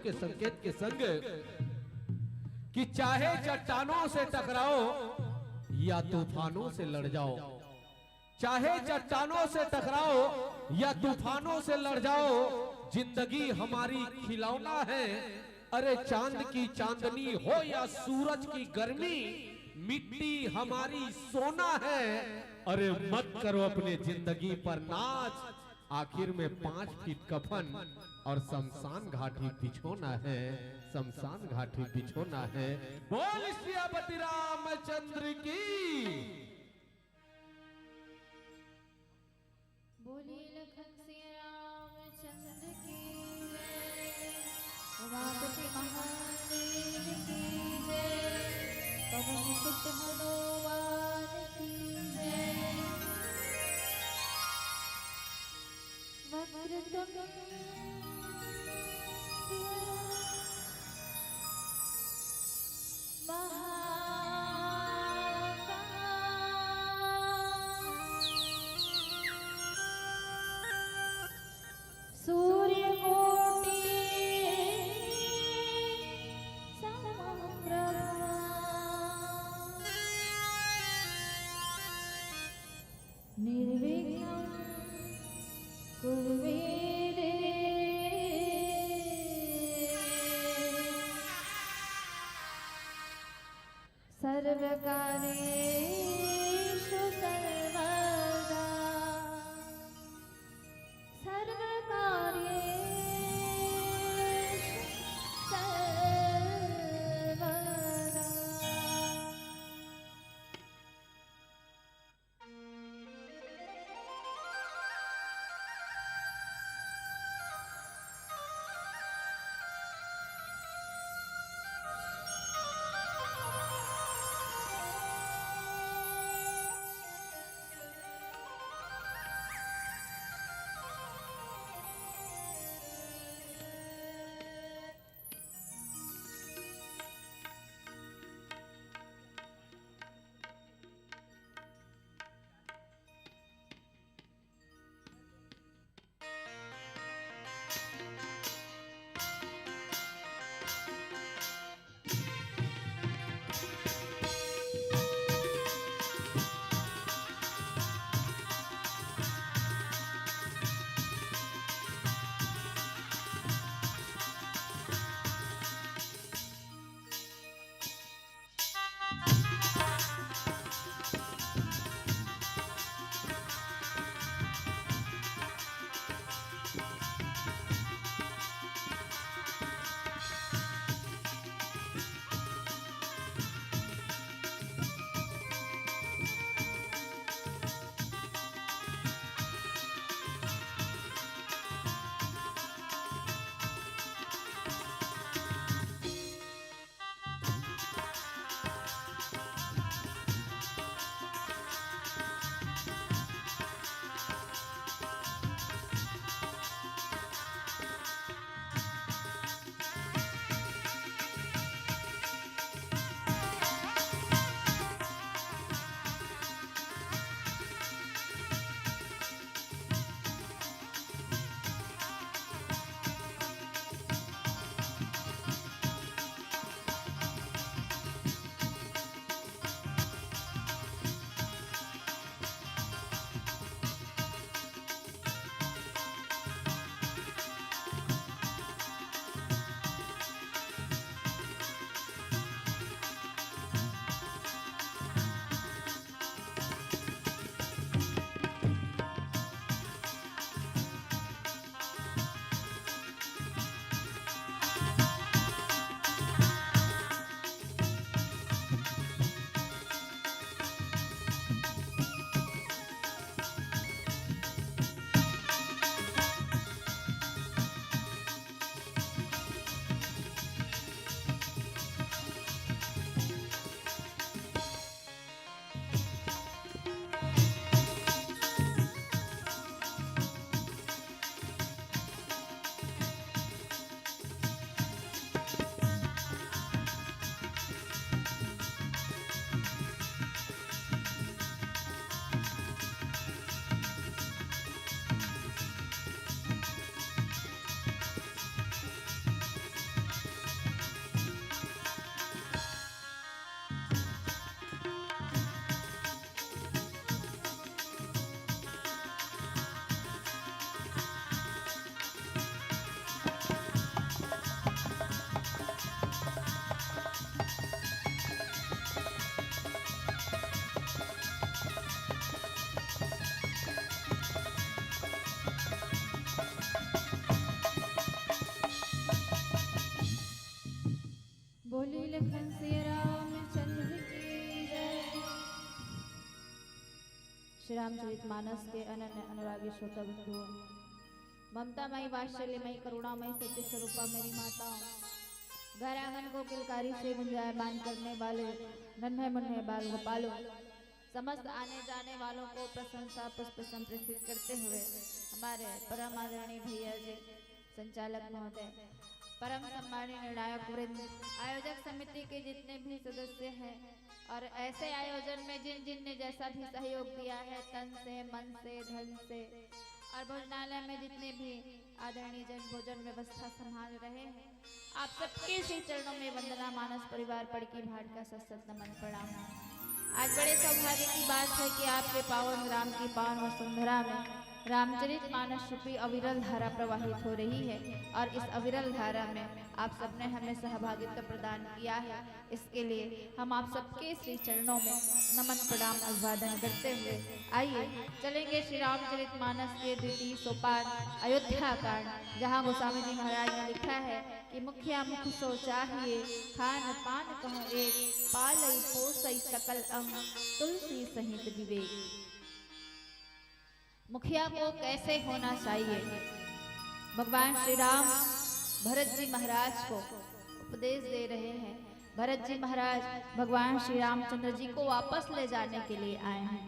के संकेत के संग कि चाहे चट्टानों से टकराओ या तूफानों से लड़ जाओ, चाहे चट्टानों से टकराओ या तूफानों से लड़ जाओ, जिंदगी हमारी खिलौना है। अरे चांद की चांदनी हो या सूरज की गर्मी, मिट्टी हमारी सोना है। अरे मत करो अपने जिंदगी पर नाच, आखिर में 5 फीट कफन और शमशान घाटी बिछोना है, शमशान घाटी बिछोना है। बोल सियापति रामचंद्र की, बोलिए लखन सिया रामचंद्र की जय, उमापति महादेव की जय, पवन सुत हनुमान की जय। वक्रतुंड सूर्यकोटि समप्रभा, निर्विघ्नं कुरु मे देव, सर्वकार्येषु सर्वदा, सर्वकार्येषु सर्वदा। रामचरितमानस के अनन्य अनुरागी श्रोता बंधुओं, ममतामयी वात्सल्यमयी करुणामयी सत्य स्वरूपा मेरी माताओं, घर आंगन को किलकारी से गुंजायमान करने वाले नन्हे मुन्ने बाल गोपालों, समस्त आने जाने वालों को प्रशंसा पुष्प संप्रेषित करते हुए हमारे परम आदरणीय भैया जी संचालक महोदय, परम सम्मानीय निर्णायक वृंद, आयोजक समिति के जितने भी सदस्य हैं और ऐसे आयोजन में जिन जिन ने जैसा भी सहयोग दिया है तन से मन से धन से, और भोजनालय में जितने भी आदरणीय जन भोजन व्यवस्था संभाल रहे हैं, आप सबके श्री चरणों में वंदना। मानस परिवार पड़की भाट का सत्सत नमन प्रणाम। आज बड़े सौभाग्य की बात है कि आपके पावन राम की पावन वसुंधरा में रामचरितमानस रूपी अविरल धारा प्रवाहित हो रही है और इस अविरल धारा में आप सबने हमें सहभागित्व प्रदान किया है। इसके लिए हम आप सबके श्री चरणों में नमन प्रणाम अभिवादन करते हुए आइए चलेंगे श्री रामचरितमानस के द्वितीय सोपान अयोध्या कांड, जहाँ गोस्वामी जी महाराज ने लिखा है कि मुखिया मुख सो चाहिए, खान पान कहो एक, पालई पोसई सकल अंग, तुलसी सहित विवेक। मुखिया को कैसे होना चाहिए, भगवान श्री राम भरत जी महाराज को उपदेश दे रहे हैं। भरत जी महाराज भगवान श्री रामचंद्र जी को वापस ले जाने के लिए आए हैं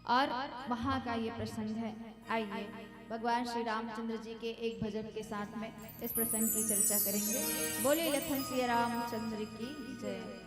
और वहां का ये प्रसंग है। आइए भगवान श्री रामचंद्र जी के एक भजन के साथ में इस प्रसंग की चर्चा करेंगे। बोले लखन सिया रामचंद्र की जय।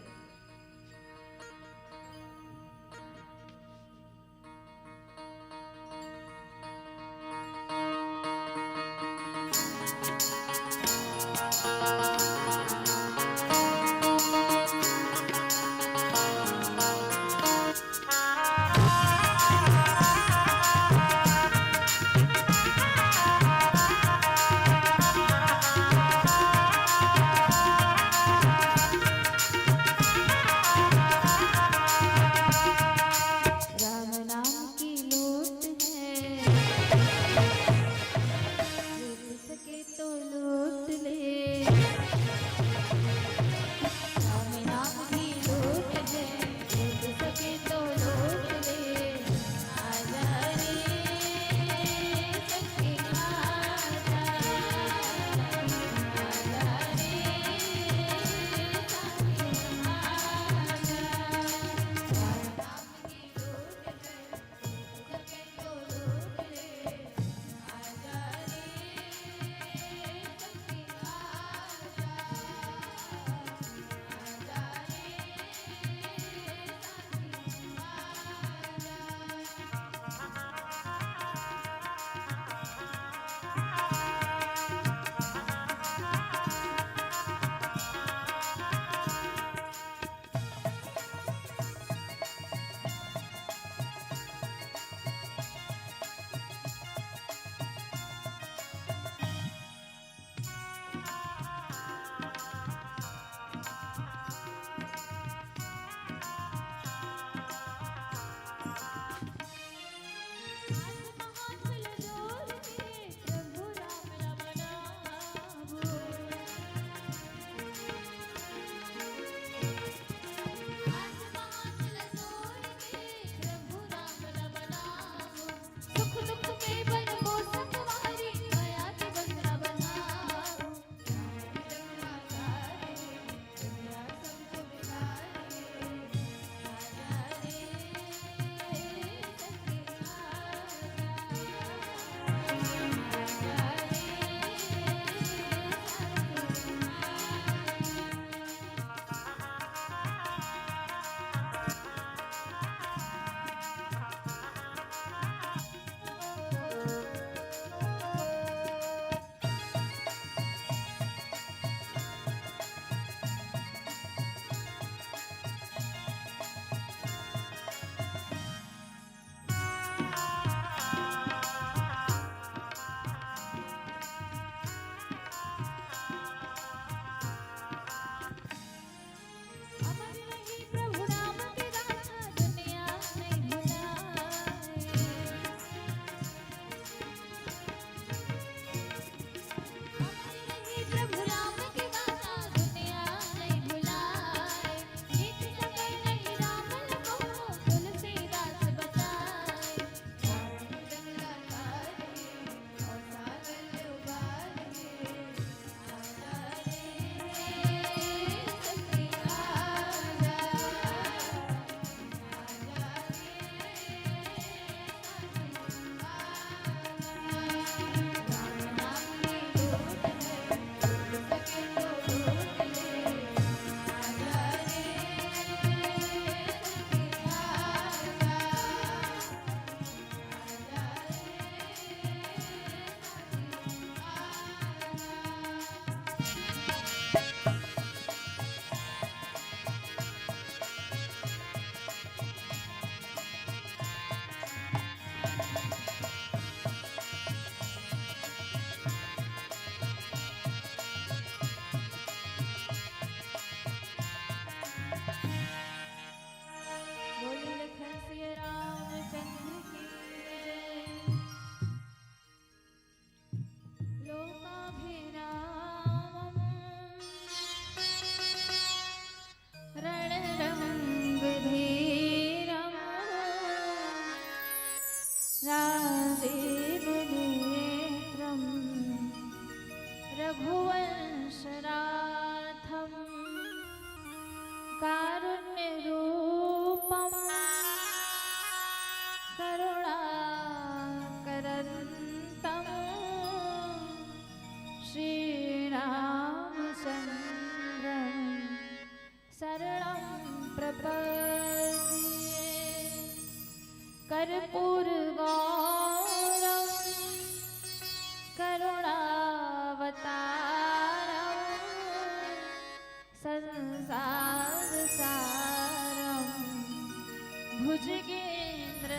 भुजगेन्द्रहारं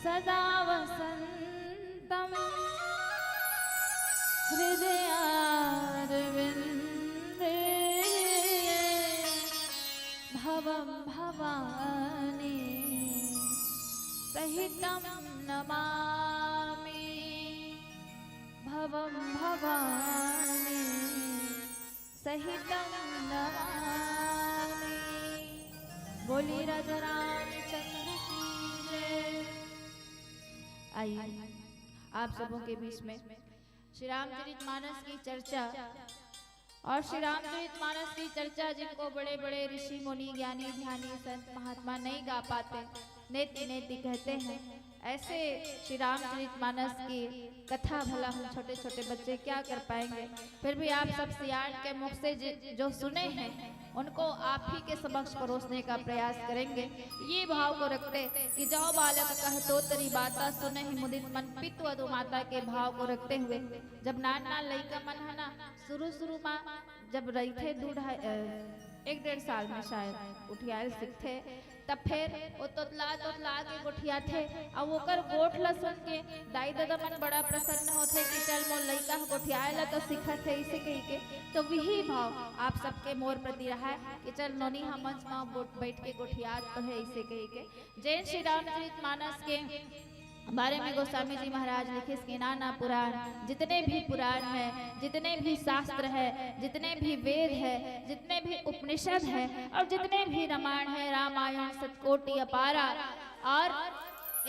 सदा वसन्तं हृदयारविन्दे भवं भवानी सहितं नमामि भवं भवानी सहितं नमामि। बोली राजा रामचंद्र की जय। आइए आप सबों के बीच में श्री रामचरितमानस की चर्चा और श्री रामचरितमानस की चर्चा जिनको बड़े बड़े ऋषि मुनि ज्ञानी ध्यानी संत महात्मा नहीं गा पाते, नेति नेति कहते हैं, ऐसे श्री रामचरितमानस की कथा भला हम छोटे छोटे बच्चे क्या कर पाएंगे। फिर भी आप सब सियाण के मुख से जो सुने हैं उनको आप ही के समक्ष परोसने का प्रयास करेंगे। ये भाव को रखते कि जाओ बालक कह तो तेरी बाता सुने ही मुदित मन पितु अदु माता के भाव को रखते हुए जब नान नान लइका मन है ना शुरू में जब रही थे 1-1.5 साल में शायद उठियाल सीखते तब फिर वो तोतला के गोठिया थे और ओकर गोठ ला सुन के दाई दादा मन बड़ा प्रसन्न होते कि चल मोर लइका गोठियाला तो सीखत है इसे कही के। तो वही भाव आप सबके मोर प्रति रहा है कि चल नोनी हम मंच में बैठ के गोठियात तो है इसे कही के। जैन श्री रामचरितमानस के बारे में गोस्वामी जी महाराज लिखे कि नाना पुराण जितने भी पुराण है, जितने भी शास्त्र है, जितने भी वेद है, जितने भी उपनिषद है और जितने भी रामायण है, रामायण सतकोटि अपारा और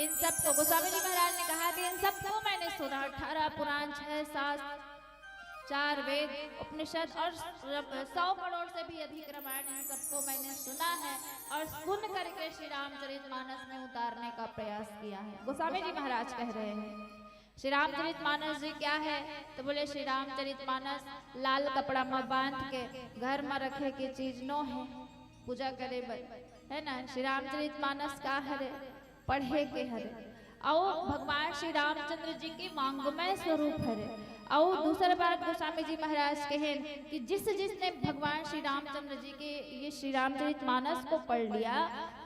इन सब को गोस्वामी जी महाराज ने कहा कि इन सबको मैंने सुना। 18 पुराण 6 शास्त्र 4 वेद उपनिषद और 100 करोड़ से भी अधिक रामायण इन सबको मैंने सुना है और सुन करके श्री रामचरितमानस में उतारने का प्रयास किया है। गोस्वामी जी महाराज कह रहे हैं श्री रामचरितमानस जी क्या है तो बोले श्री रामचरितमानस लाल कपड़ा में बांध के घर में रखे की चीज नो है, पूजा करे है ना। श्री रामचरितमानस का हरे पढ़े के हरे आओ भगवान श्री रामचंद्र जी की मांगमय स्वरूप हरे। और दूसरा बात गोस्वामी जी महाराज कहे कि जिसने भगवान श्री रामचंद्र जी के ये श्री रामचरितमानस को पढ़ लिया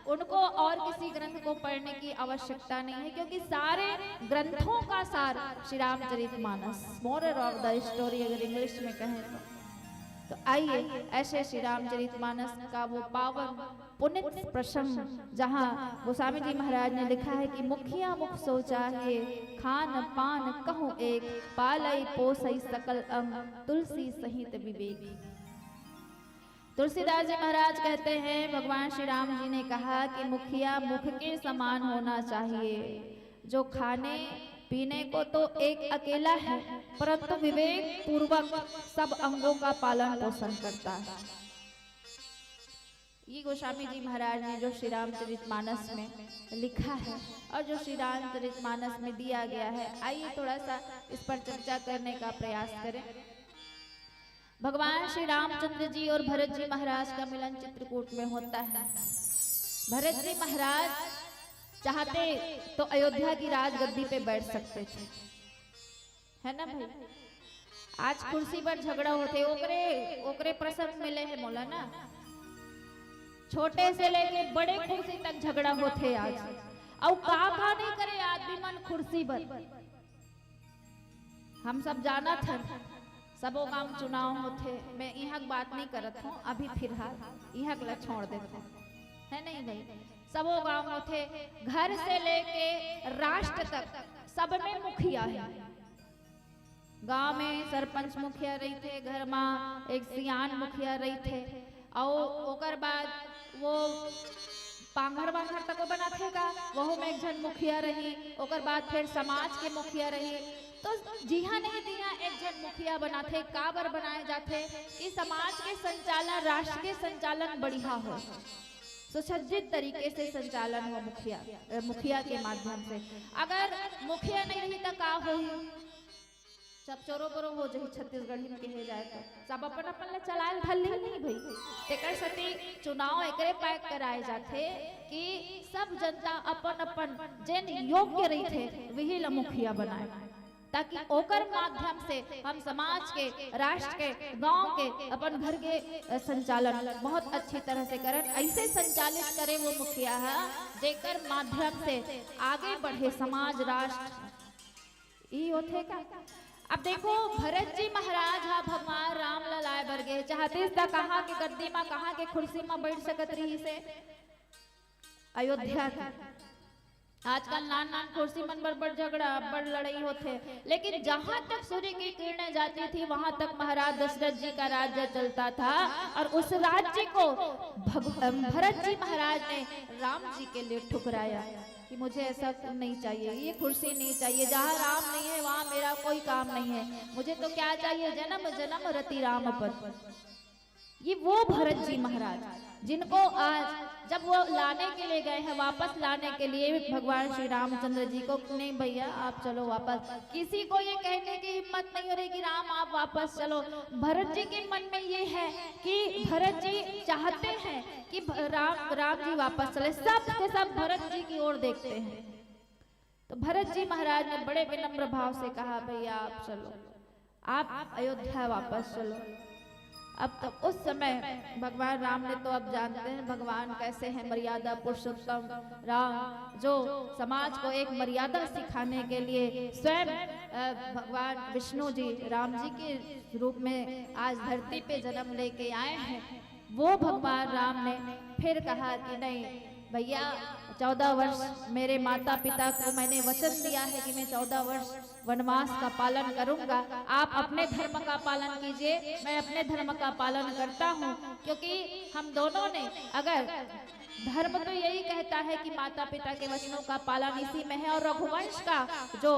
उनको और किसी ग्रंथ को पढ़ने की आवश्यकता नहीं है, क्योंकि सारे ग्रंथों का सार Shri Ramcharitmanas moral of the story अगर इंग्लिश में कहें तो आइए ऐसे श्री रामचरितमानस का वो पावन पुनित प्रसंग जहाँ गोस्वामी जी महाराज ने लिखा है कि मुखिया मुख सोचा है खान पान कहूँ एक पालई पोसई सकल अंग तुलसी सहित विवेक। तुलसीदास जी महाराज कहते हैं भगवान श्री राम जी ने कहा कि मुखिया मुख के समान होना चाहिए, जो खाने पीने को तो एक अकेला है परंतु विवेक पूर्वक सब अंगों का पालन पोषण करता है। ये गोस्वामी जी महाराज ने जो श्री रामचरितमानस में लिखा है और जो श्री रामचरितमानस में दिया गया है, आइए थोड़ा सा इस पर चर्चा करने का प्रयास करें। भगवान श्री रामचंद्र जी और भरत जी महाराज का मिलन चित्रकूट में होता है। भरत जी महाराज चाहते तो अयोध्या की राजगद्दी पे बैठ सकते थे, है ना भाई। आज कुर्सी पर झगड़ा होते ओकरे प्रसंग मिले है मोला ना, छोटे से लेके बड़े कुर्सी तक झगड़ा होते आज। और का नहीं करे आदमी मन कुर्सी पर। हम सब जाना था सबों काम चुनाव होते, मैं यहाँ बात नहीं करत हूँ अभी फिलहाल यहाँ ला छोड़ देते है नहीं भाई। सबों गांव होते घर से लेके राष्ट्र तक सब में मुखिया है। गांव में सरपंच मुखिया रही थे, घर में एक सियान मुखिया रही थे और ओकर बाद वो पांघर वांघर तक बना थे का वह में एक जन मुखिया रही, ओकर बाद फिर समाज के मुखिया रही। तो जिहा नहीं दिया एक जन मुखिया बना थे, काबर बनाए जाते कि समाज के संचालन राष्ट्र के संचालन बढ़िया हो, सुसज्जित तरीके से संचालन हो मुखिया के माध्यम से। अगर मुखिया नहीं रही तो का हो सब चोरो बोरो हो जाए छत्तीसगढ़ में कहे जाए तो सब अपन अपन चलाए धल नहीं भाई। तेकर सती चुनाव एकरे पैक कराए जाते कि सब जनता अपन अपन जिन योग्य रही थे वही ला मुखिया बनाए, ताकि ओकर माध्यम से हम समाज के, राष्ट्र के, गांव के, अपन घर के संचालन बहुत अच्छी तरह से करें। ऐसे संचालित करे वो मुखिया है जेकर माध्यम से आगे बढ़े समाज, राष्ट्र। ई होते का अब देखो भरत जी महाराज हा भगवान राम ललाए बरगे चाहते कहाँ के गद्दी में, कहाँ के कुर्सी में बैठ सकत रही से अयोध्या की। आजकल नान नान कुर्सी मन बड़ झगड़ा, बड़ लड़ाई होते, लेकिन जहां तक सूर्य की किरणें जाती थी वहां तक महाराज दशरथ जी का राज्य चलता था। और उस राज्य को भरत जी महाराज ने राम जी के लिए ठुकराया कि मुझे ऐसा नहीं चाहिए, ये कुर्सी नहीं चाहिए, जहाँ राम नहीं है वहाँ मेरा कोई काम नहीं है, मुझे तो क्या चाहिए, जन्म जन्म रति राम पर। ये वो भरत जी महाराज जिनको आज जब वो लाने के लिए गए हैं, वापस लाने के लिए भगवान श्री रामचंद्र जी को, नहीं भैया आप चलो वापस, किसी को ये कहने की हिम्मत नहीं हो रही कि राम आप वापस चलो। भरत जी के मन में ये है कि भरत जी चाहते हैं कि राम जी वापस चले, सब के सब भरत जी की ओर देखते हैं। तो भरत जी महाराज ने बड़े विनम्र भाव से कहा भैया आप चलो, आप अयोध्या वापस चलो। अब तो उस समय भगवान राम ने, तो अब जानते हैं भगवान कैसे हैं, मर्यादा पुरुषोत्तम राम, जो समाज को एक मर्यादा सिखाने के लिए स्वयं भगवान विष्णु जी राम जी के रूप में आज धरती पे जन्म लेके आए हैं। वो भगवान राम ने फिर कहा कि नहीं भैया 14 वर्ष मेरे माता पिता को मैंने वचन दिया है कि मैं 14 वर्ष वनवास का पालन करूंगा, आप अपने धर्म का पालन कीजिए, मैं अपने धर्म का पालन करता हूं। क्योंकि हम दोनों ने, अगर धर्म तो यही कहता है कि माता पिता के वचनों का पालन इसी में है, और रघुवंश का जो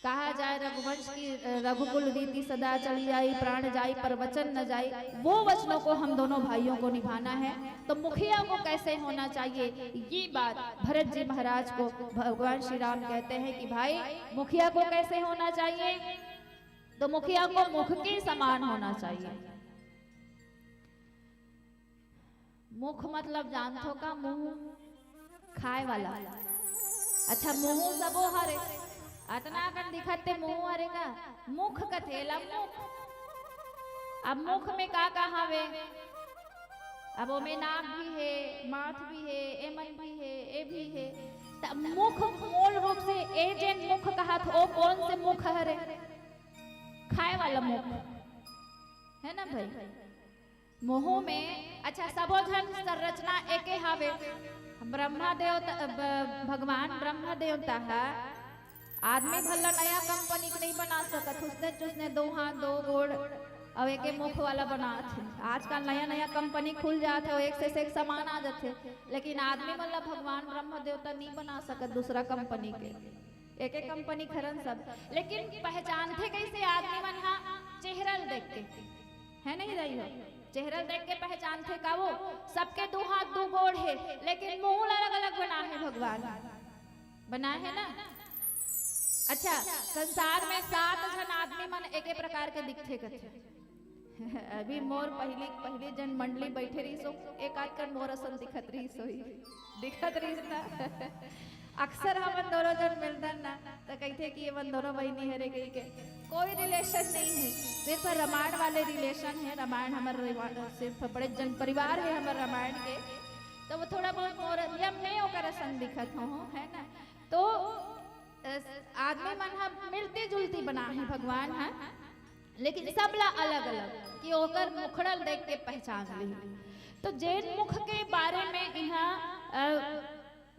कहा जाए रघुवंश की रघुकुल रीति सदा चली जाई, प्राण जाई पर वचन न जाई, वो वचनों को हम दोनों भाइयों को निभाना है। तो मुखिया को कैसे होना चाहिए, ये बात भरत जी महाराज को भगवान श्री राम कहते हैं कि भाई मुखिया को कैसे होना चाहिए, तो मुखिया को मुख के समान होना चाहिए। मुख मतलब जानथो का, मुंह खाए वाला। अच्छा मुंह सबो हरे अतना कन दिखते मुंह हरे का, मुख कथेला मुख। अब मुख में का हवे, अब वो में नाक भी है, माथ भी है, एमन भी है, ए भी है। तब मुख मूल रूप से ए जेन मुख कहा था, वो कौन से मुख हरे, खाए वाला मुख है ना भाई। मुंह में अच्छा सबो जन संरचना एके हावे। ब्रह्मा देवता भगवान ब्रह्मा देवता है, आदमी भला नया कंपनी के नहीं बना सकत, उसने 2 हाथ 2 गोड़ और एक मुख वाला बनाते। आजकल नया नया कंपनी खुल जाते, एक से एक सामान आ जाते, लेकिन आदमी मतलब भगवान ब्रह्म देवता नहीं बना सकत दूसरा कंपनी के, एक कंपनी खरन सब। लेकिन पहचानते कैसे आदमी मन हा, चेहरल देख के है नहीं रही हो, चेहरा देख के पहचानते का, वो सबके 2 हाथ 2 गोड़ है, लेकिन मुंह अलग अलग बना है, भगवान बना है ना। अच्छा संसार में 7 जन आदमी मन एक प्रकार के दिखते कथे। अभी मोर पहली जन मंडली बैठे रही सो, एक आध कर मोर असन दिखत रही सो, दिखत रही ना। अक्सर हम दोनों जन मिलते ना तो कहते कि ये दोनों बहनी है रे, कही के कोई रिलेशन नहीं है, सिर्फ रामायण वाले रिलेशन है। रामायण हमारे सिर्फ बड़े जन परिवार है हमारे रामायण के, तो वो थोड़ा बहुत मोर या मैं ओकर असन दिखत हूँ है ना। तो आदमी मन हा मिलती जुलती बना है भगवान है, लेकिन सबला अलग अलग कि ओकर मुखड़ल देख के पहचान ली। तो जैन मुख के बारे में यहाँ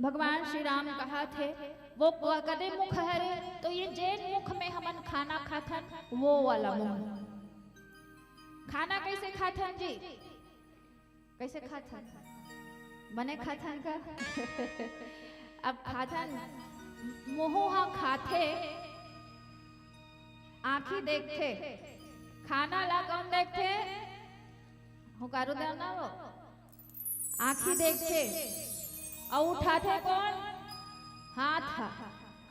भगवान श्री राम कहा थे, वो कदे मुख हरे, तो ये जैन मुख में हमन खाना खाथन, वो वाला मुख। खाना कैसे खाथन जी, कैसे खाथन, बने खाथन का। अब खाथन मुँह हा खाथे, आँखी देखते, खाना ला कौन देखते, हुकारो देना वो आँखी देखते, और उठाते कौन, हाथ हा,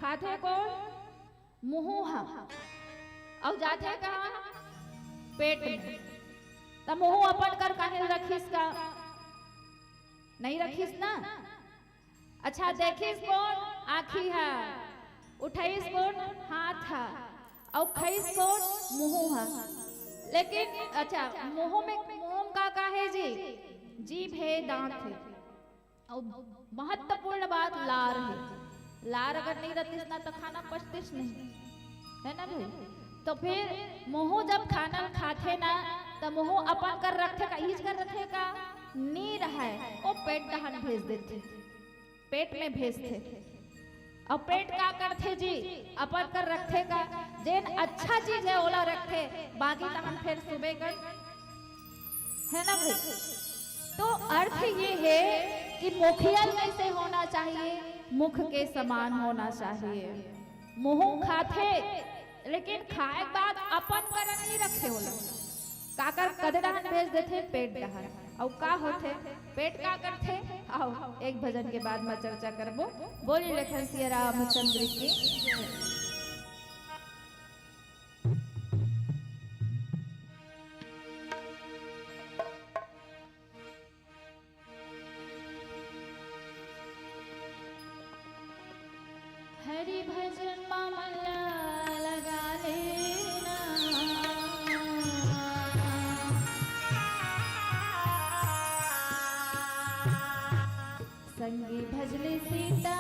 खाते कौन, मुँह हा, और जाते कहाँ, पेट में। तब मुँह अपन कर काहे रखिस का, नहीं रखिस ना। अच्छा देखिस कौन, आँखी है, 28 कोण हाथ हा और 28 कोण मुंह हा। लेकिन अच्छा मुंह में का है जी, जीभ है, दांत है और महत्वपूर्ण बात लार है। लार अगर नहीं रहती ना तो खाना पचतीस नहीं, है ना भाई। तो फिर मुंह जब खाना खाते ना तो मुंह अपन कर रखे का, ईज कर रखे का नी रहा है वो पेट दहन भेज देते, पेट में भेजते। और पेट का करते जी अपन कर रखे का जेन अच्छा चीज है ओला रखे, बाकी दहन फिर सुबह कर, है ना भाई। तो अर्थ ये है कि मुखियल कैसे होना चाहिए, मुख के समान होना चाहिए। मुंह खाते लेकिन खाए बाद अपन कर नहीं रखे होला, काकर कदरान भेज देते पेट दहन। और का होते पेट का करते, आओ एक भजन के बाद में चर्चा करबो। बोली लेखन सिया रामचंद्र की। हरि भजन मामला लगा लेना, संगी भजले सीता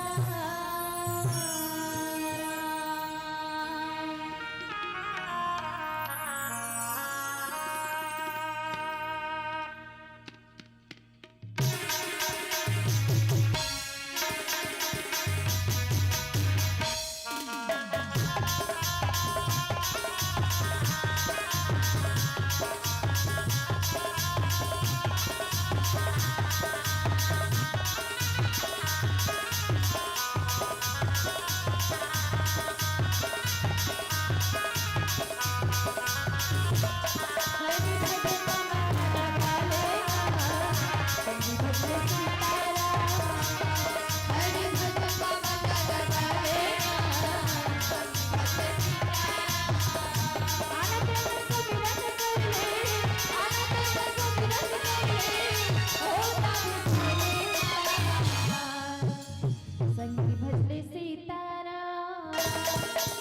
भजले सीताराम,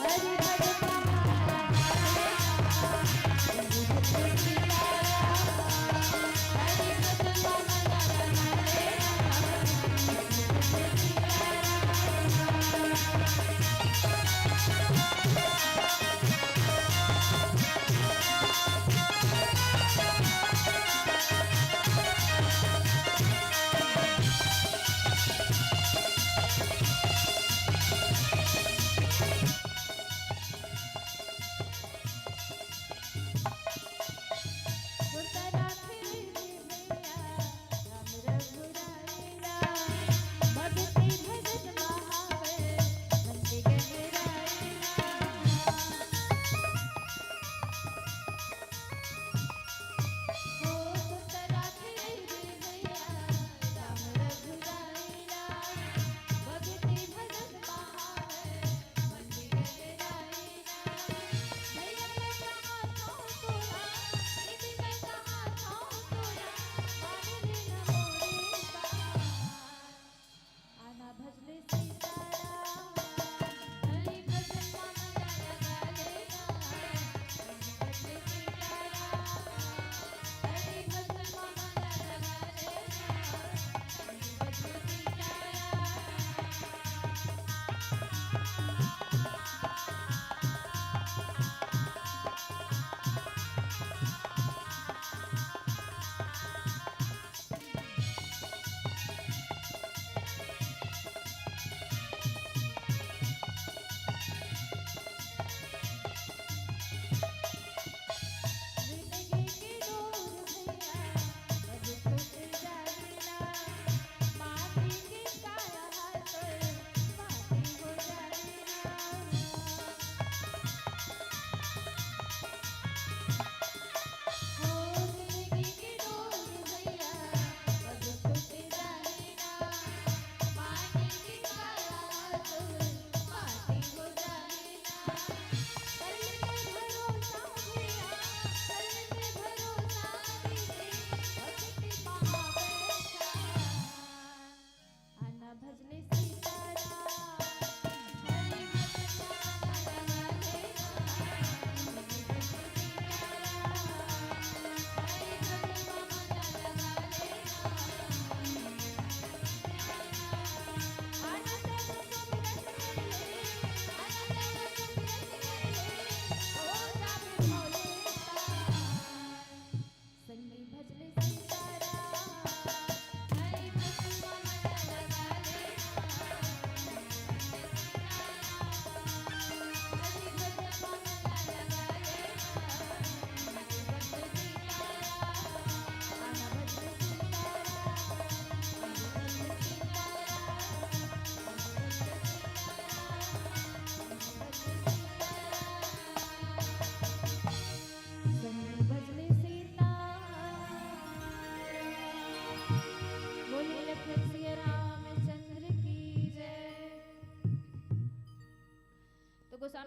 हरि भजन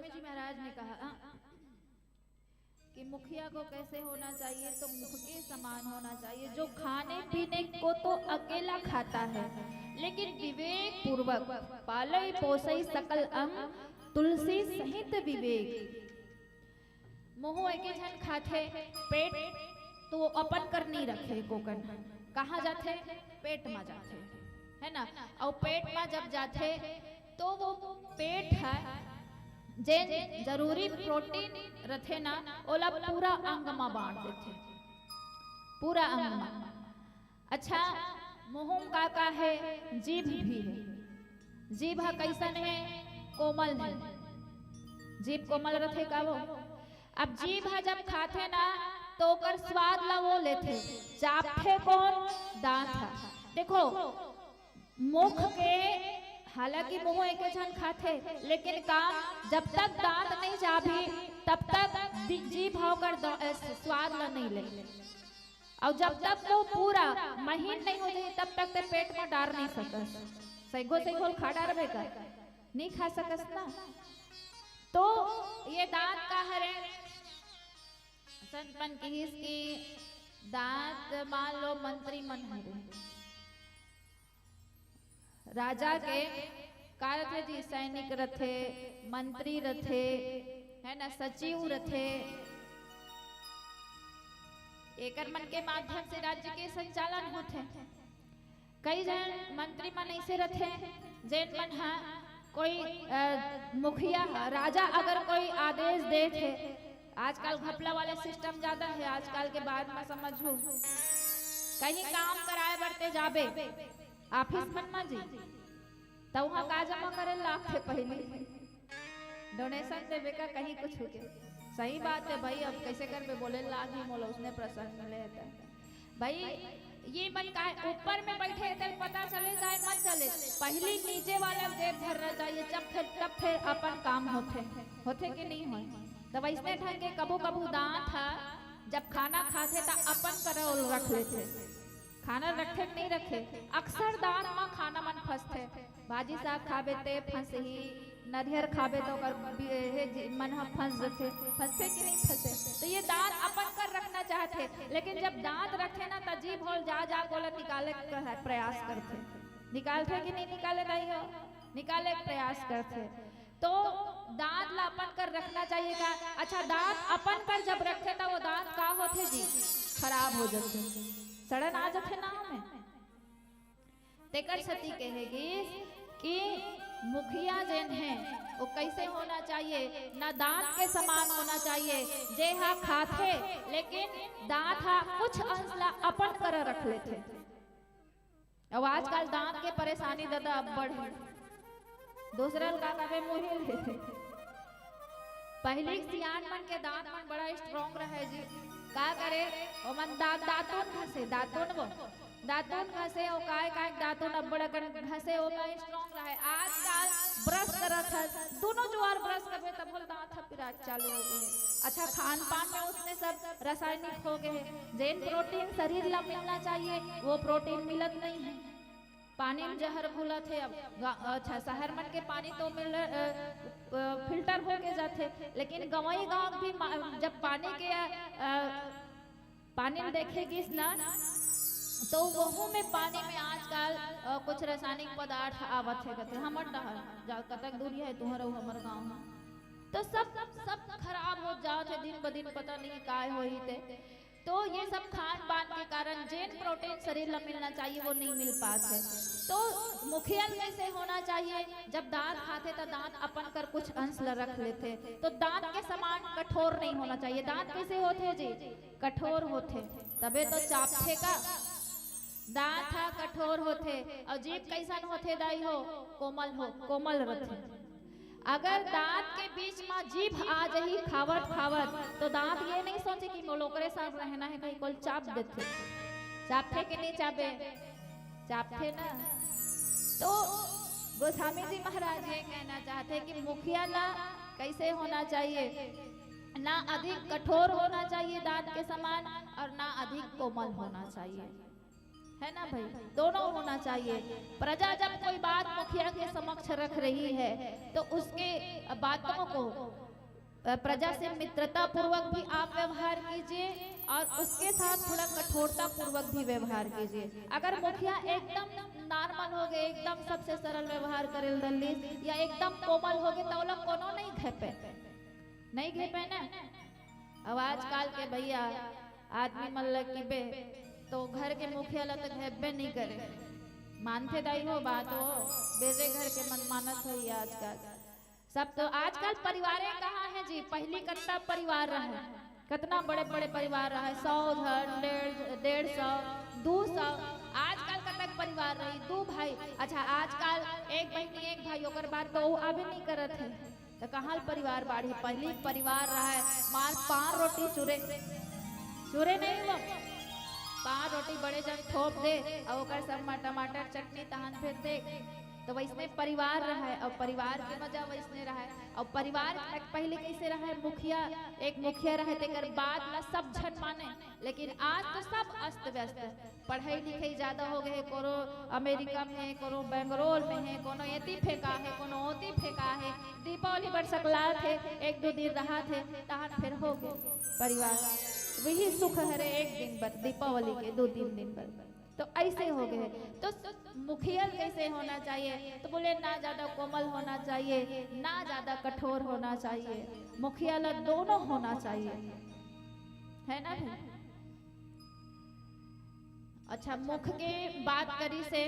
गोस्वामी जी महाराज ने कहा कि मुखिया को कैसे होना चाहिए, तो मुख के समान होना चाहिए, जो खाने पीने को तो अकेला खाता है, लेकिन विवेक पूर्वक पालय पोसई सकल अंग तुलसी सहित विवेक। मोह एके झन खाथे, पेट तो अपन कर नहीं रखे गोकन, कहाँ जाते, पेट में जाते है ना। और पेट में जब जाते तो वो पेट है जे जरूरी प्रोटीन रथे ना, ओला पूरा अंग में बांट देते, पूरा अंग में। अच्छा, मुंह का है, जीभ भी है। जीभ कैसन है, कोमल है, जीभ कोमल रथे का वो। अब जीभ जब खाते ना तो ओकर स्वाद ला वो लेते, चापते कौन, दांत। देखो मुख के, हालांकि मुंह एक जन खाते, लेकिन काम जब तक दांत नहीं चाबी तब तक जीभ होकर स्वाद ला नहीं ले, और जब तक वो पूरा महीन नहीं हो जाए तब तक ते पेट में डार नहीं सकस। सैगो सैगो खा डारबे का नहीं खा सकस ना। तो ये दांत का हरे संत मन की दांत, मान लो मंत्री मन हरे, राजा के का रथे जी, सैनिक रथे, मंत्री रथे है ना, सचिव रथे। एकर मन के माध्यम से राज्य के संचालन होते। कई जन मंत्री मन ऐसे रथे जेन मन हा कोई मुखिया राजा अगर कोई आदेश दे थे, आजकल घपला वाले सिस्टम ज्यादा है, आजकल के बाद में समझो कहीं काम कराए बढ़ते जाबे ऑफिस बनना जी, तो वहाँ का जमा करे लाख से पहले डोनेशन देवे का कहीं कुछ हो गया। सही बात है भाई, अब कैसे कर पे बोले लाख ही मोला उसने प्रसन्न मिले था भाई। ये मन का ऊपर में बैठे तो पता चले जाए मत चले, पहले नीचे वाला जेब भरना चाहिए, तब फिर अपन काम होते कि नहीं हो। तो वैसने ढंग के कबू कबू दांत था, जब खाना खाते तो अपन करो रख लेते, खाना रखे नहीं रखे। अक्सर दांत में खाना मन फंसते, भाजी साग खाबे ते फंसे ही, नरियर खाबे तो मन फंस जाते, फंसते कि नहीं फंसे। तो ये दांत अपन कर रखना चाहते, लेकिन जब दांत रखे ना तो जीभ होल जा बोला निकाले प्रयास करते, निकालते कि नहीं निकाले, नहीं हो निकाले प्रयास करते। तो दांत ला अपन कर रखना चाहिए का। अच्छा, दांत अपन कर जब रखे तो वो दांत का होते जी, खराब हो जाते, सड़न आ जाते ना हमें। तेकर सती कहेगी कि मुखिया जैन है वो कैसे होना चाहिए, ना दांत के समान होना चाहिए, जे हा खाते लेकिन दांत हा कुछ अंश ला अपन कर रख लेते। अब आजकल दांत के परेशानी ज्यादा अब बढ़, दूसरा का कहे मुहिल लेते। पहले सियान मन के दांत मन बड़ा स्ट्रॉन्ग रहे जी, का करे ओ मन दांतों घसे, दातून घसे और काय दातून अब बड़ा घसे ओ में स्ट्रांग रहे। आजकल ब्रश करत है, दोनों जोर ब्रश करबे तब बोल दांत पिराज चालू हो गए। अच्छा, खान पान में उसने सब रासायनिक हो गए, जेन प्रोटीन शरीर ला मिलना चाहिए वो प्रोटीन मिलत नहीं है। पानी में जहर घुला थे। अब अच्छा, शहर मन के पानी तो मिल फिल्टर हो के जाते, लेकिन गंवई गांव भी जब पानी में देखेगी ना तो वहू में पानी में आजकल कुछ रासायनिक पदार्थ आवत है। कहते हमर डहर कतक दूरी है तुम्हारा हमर गांव, तो सब खराब हो जाते दिन ब दिन, पता नहीं काय होई थे। तो ये सब खान पान के कारण जेन प्रोटीन शरीर ला मिलना चाहिए वो नहीं मिल पाते। तो मुखिया कैसे होना चाहिए, जब दांत खाते तो दांत अपन कर कुछ अंश ला रख लेते, तो दांत के समान कठोर नहीं होना चाहिए। दांत कैसे होते जी, कठोर होते, तबे तो चापते का दांत हा कठोर होते। और जीभ कैसन होते दाई हो, कोमल रहते। अगर दांत के बीच में जीभ आ जाही खावत तो दांत ये नहीं सोचे कि मोलोकरे साथ रहना है, कहीं कोई चाप देते, चापते कि नहीं चापे, चापते ना। तो गोस्वामी जी महाराज ये कहना चाहते कि मुखिया ला कैसे होना चाहिए, ना अधिक कठोर होना चाहिए दांत के समान और ना अधिक कोमल होना चाहिए, है ना भाई, दोनों होना चाहिए। प्रजा जब कोई बात मुखिया के समक्ष रख रही है तो उसके बातों को प्रजा से मित्रता पूर्वक भी आप व्यवहार कीजिए और उसके साथ थोड़ा कठोरता पूर्वक भी व्यवहार कीजिए। अगर मुखिया एकदम नॉर्मल हो गए, एकदम सबसे सरल व्यवहार करे दलित या एकदम कोमल हो गए तो वो लोग कोनो नहीं घेपे, नहीं घेपे ना। अब आजकल के भैया आदमी मन लगे तो घर के मुखिया ला तो घेबे नहीं करे, मानते दाई हो बात हो, बेरे घर के मन मानत हो आजकल सब। तो आजकल परिवारें कहाँ है जी, पहली कितना परिवार रहा, कितना बड़े बड़े परिवार रहा है, 100 घर, 150, 200, आजकल कतक परिवार रही, 2 भाई। अच्छा आजकल एक बहनी एक भाई ओकर बात तो वो अभी नहीं करत है, तो कहाँ परिवार बाढ़ी। पहली परिवार रहा है, मार 5 रोटी चूरे चूरे नहीं हुआ, 5 रोटी बड़े जन थोप दे और ओकर सब टमाटर चटनी तहन फिर दे, तो वैसने परिवार रहा है। और परिवार के मजा वैसने रहा है। और परिवार पहले कैसे रहा है, मुखिया एक मुखिया रहे तेकर बात ला सब झट माने, लेकिन आज तो सब अस्त व्यस्त है। पढ़ाई लिखाई ज्यादा हो गए, कोनो अमेरिका में है, कोनो बेंगलोर में है, कोनो एती फेंका है, कोनो ओती फेंका है। दीपावली पर सकला थे, 1-2 दिन रहा थे तहन फिर हो गए परिवार, वही सुख हरे एक दिन पर, दीपावली के 2-3 दिन पर, तो ऐसे हो गए। तो मुखिया कैसे होना चाहिए, तो बोले ना ज्यादा कोमल होना चाहिए, ना ज्यादा कठोर होना चाहिए, मुखिया ला दोनों होना चाहिए, है ना भाई। अच्छा मुख के बात करी से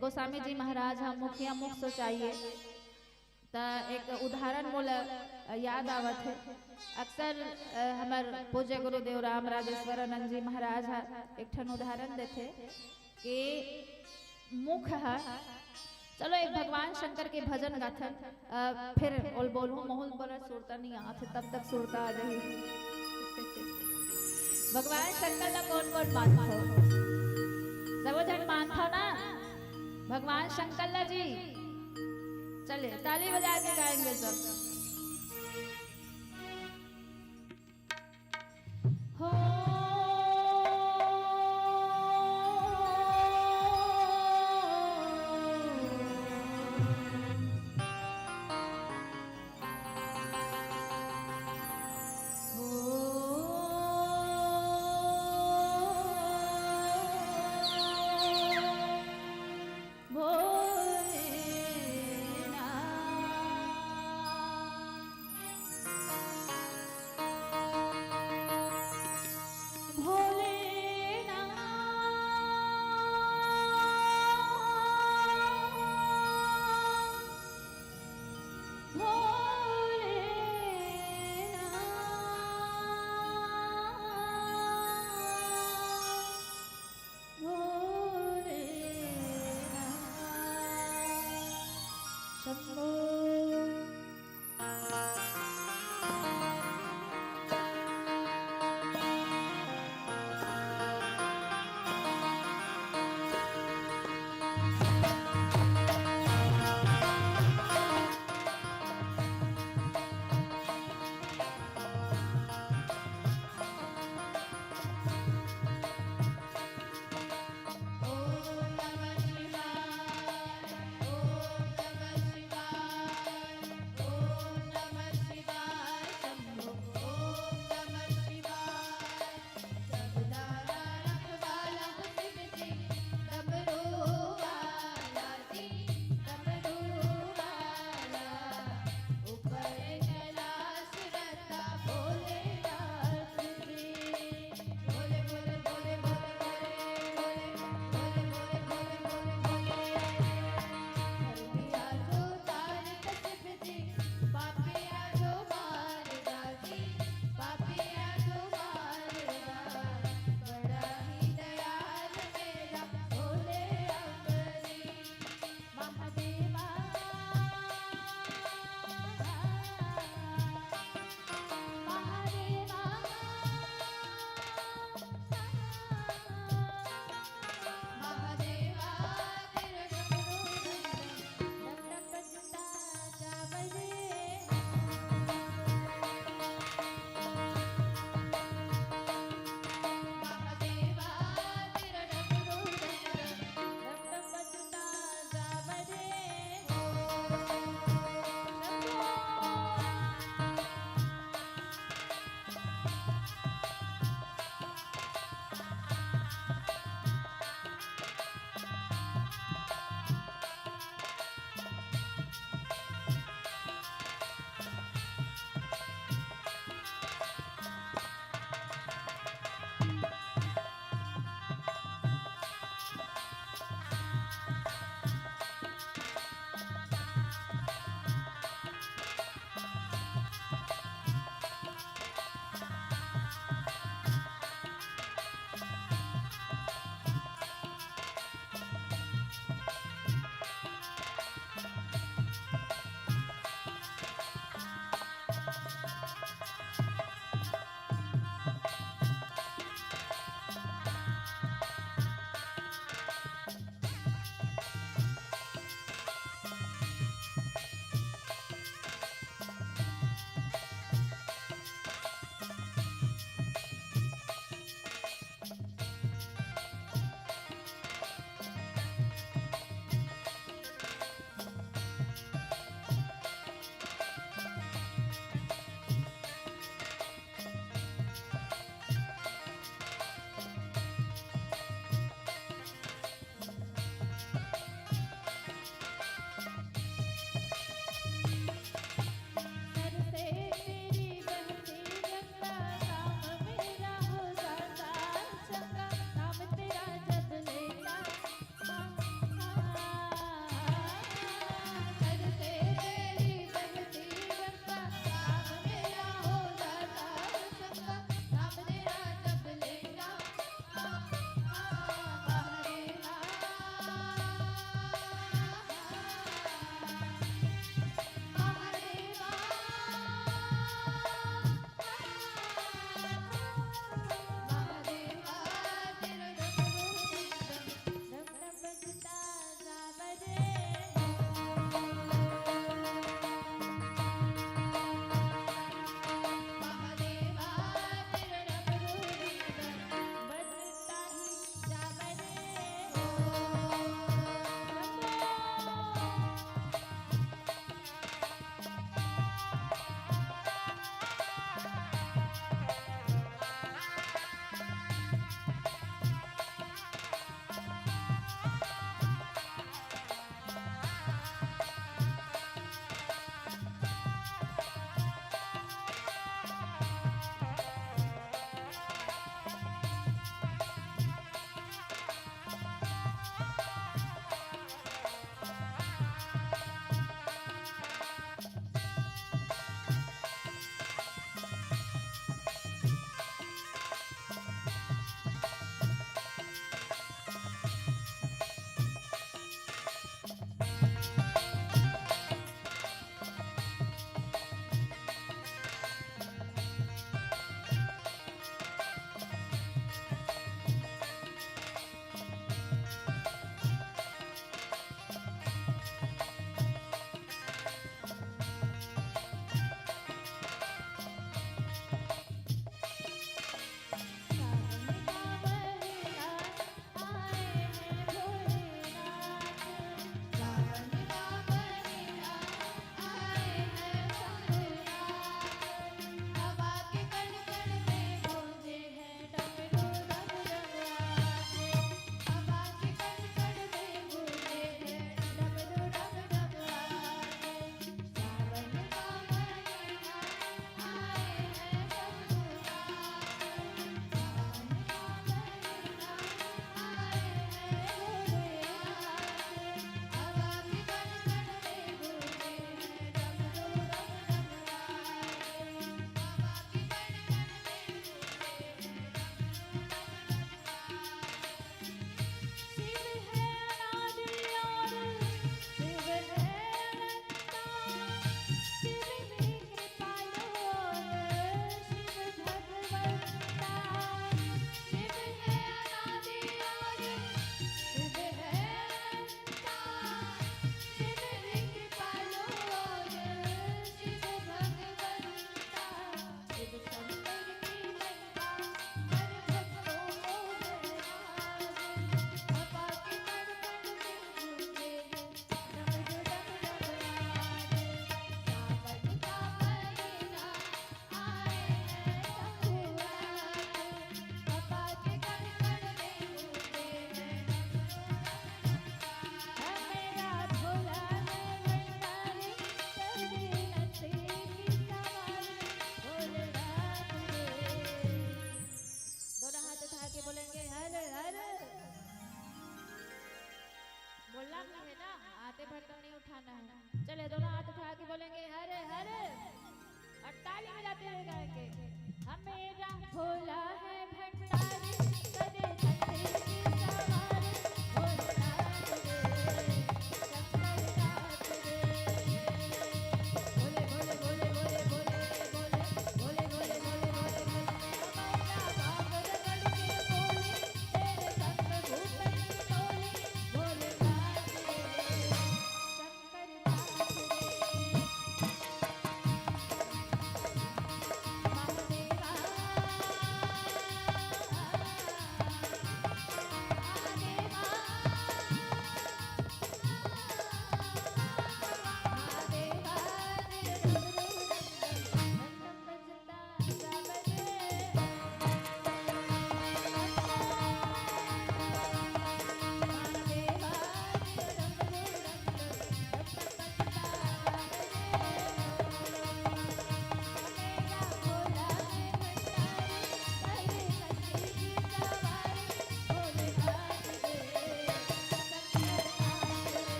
गोस्वामी जी महाराज हम मुखिया मुख सो चाहिए, तो एक उदाहरण मोला याद आवत है। अक्सर हमार पूज्य गुरुदेव राम राजेश्वरानंद जी महाराज एक ठन उदाहरण देते कि मुख है, चलो एक भगवान शंकर के भजन गाथन, फिर ओल बोलूं मोहल बोला सुरता नहीं आते, तब तक सुरता आ जाए। भगवान शंकर का कौन कौन मानता हो, सब जन मानता ना भगवान शंकर ला जी। चले ताली बजा के गाएंगे सब। हो